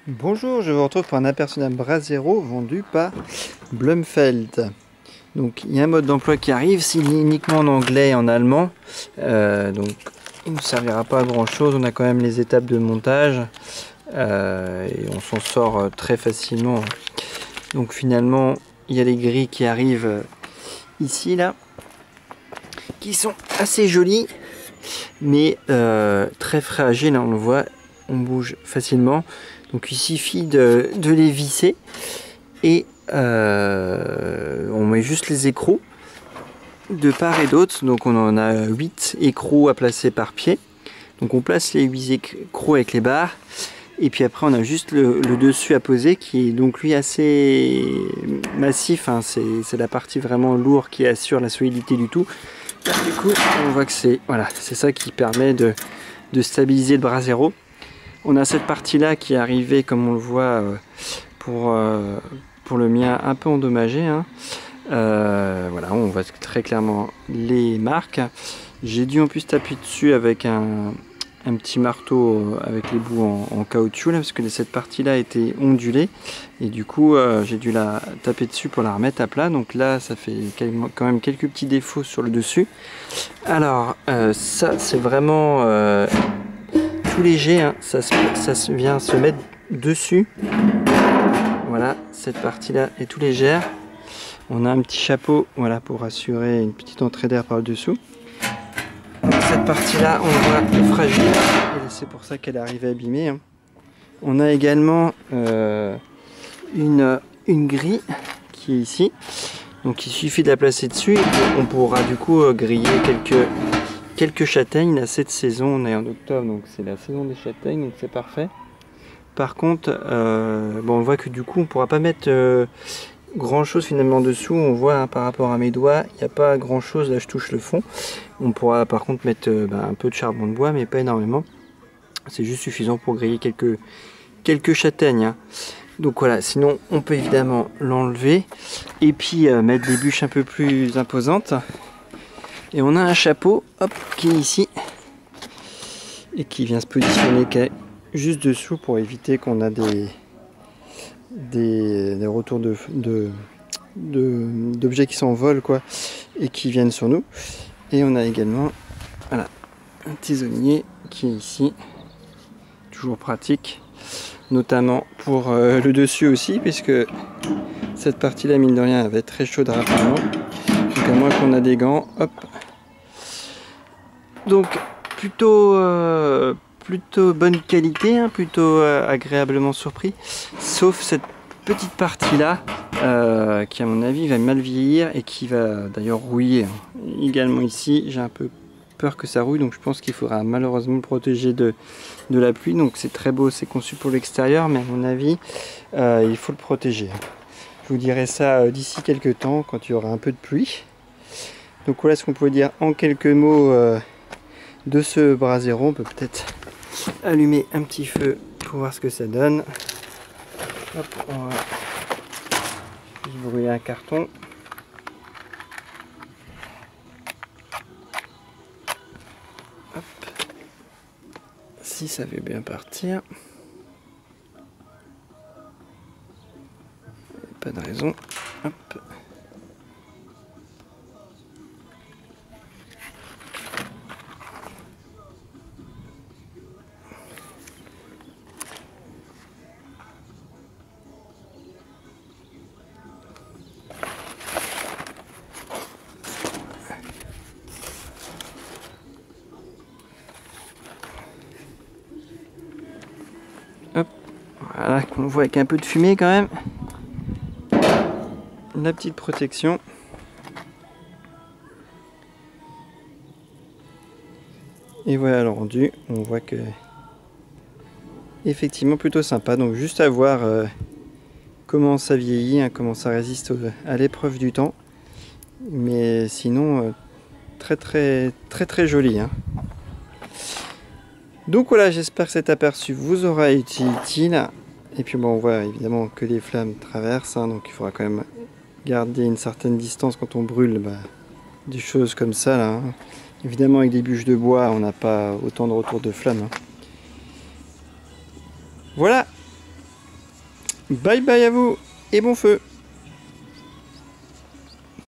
Bonjour, je vous retrouve pour un aperçu d'un Brasero vendu par Blumfeld. Donc il y a un mode d'emploi qui arrive, c'est uniquement en anglais et en allemand. Donc il ne nous servira pas à grand chose, on a quand même les étapes de montage et on s'en sort très facilement. Donc finalement il y a les grilles qui arrivent ici là, qui sont assez jolies mais très fragiles, hein, on le voit, on bouge facilement. Donc il suffit de les visser et on met juste les écrous de part et d'autre. Donc on en a 8 écrous à placer par pied. Donc on place les 8 écrous avec les barres. Et puis après on a juste le dessus à poser qui est donc lui assez massif, hein. C'est la partie vraiment lourde qui assure la solidité du tout. Là, du coup on voit que c'est voilà, c'est ça qui permet de stabiliser le Brasero. On a cette partie là qui est arrivée, comme on le voit, pour le mien un peu endommagé, hein. Voilà, on voit très clairement les marques. J'ai dû en plus taper dessus avec un petit marteau avec les bouts en caoutchouc là, parce que cette partie là était ondulée et du coup j'ai dû la taper dessus pour la remettre à plat. Donc là ça fait quand même quelques petits défauts sur le dessus. Alors ça c'est vraiment tout léger, hein. Ça vient se mettre dessus. Voilà, cette partie là est tout légère. On a un petit chapeau, voilà, pour assurer une petite entrée d'air par le dessous. Cette partie là on voit est fragile et c'est pour ça qu'elle arrive à abîmer, hein. On a également une grille qui est ici, donc il suffit de la placer dessus et on pourra du coup griller quelques châtaignes. Là cette saison, on est en octobre, donc c'est la saison des châtaignes, donc c'est parfait. Par contre bon, on voit que du coup on pourra pas mettre grand chose finalement dessous. On voit, hein, par rapport à mes doigts, il n'y a pas grand chose. Là je touche le fond. On pourra par contre mettre un peu de charbon de bois, mais pas énormément. C'est juste suffisant pour griller quelques châtaignes, hein. Donc voilà, sinon on peut évidemment l'enlever et puis mettre des bûches un peu plus imposantes. Et on a un chapeau, hop, qui est ici et qui vient se positionner juste dessous pour éviter qu'on a des retours d'objets qui s'envolent quoi et qui viennent sur nous. Et on a également, voilà, un tisonnier qui est ici, toujours pratique, notamment pour le dessus aussi, puisque cette partie là, mine de rien, elle va être très chaude rapidement. Donc à moins qu'on a des gants, hop. Donc plutôt bonne qualité, hein, plutôt agréablement surpris, sauf cette petite partie là qui à mon avis va mal vieillir et qui va d'ailleurs rouiller, hein. Également ici j'ai un peu peur que ça rouille, donc je pense qu'il faudra malheureusement le protéger de la pluie. Donc c'est très beau, c'est conçu pour l'extérieur, mais à mon avis il faut le protéger. Je vous dirai ça d'ici quelques temps quand il y aura un peu de pluie. Donc voilà ce qu'on peut dire en quelques mots de ce Brasero. On peut peut-être allumer un petit feu pour voir ce que ça donne. Hop, on va juste brûler un carton. Hop. Si ça veut bien partir. Pas de raison. Hop. Hop, voilà, qu'on voit avec un peu de fumée quand même. La petite protection. Et voilà le rendu. On voit que effectivement plutôt sympa. Donc juste à voir comment ça vieillit, hein, comment ça résiste à l'épreuve du temps. Mais sinon très joli, hein. Donc voilà, j'espère que cet aperçu vous aura été utile. Et puis bon, on voit évidemment que les flammes traversent, hein, donc il faudra quand même garder une certaine distance quand on brûle des choses comme ça là, hein. Évidemment avec des bûches de bois on n'a pas autant de retour de flammes, hein. Voilà, Bye bye à vous et bon feu.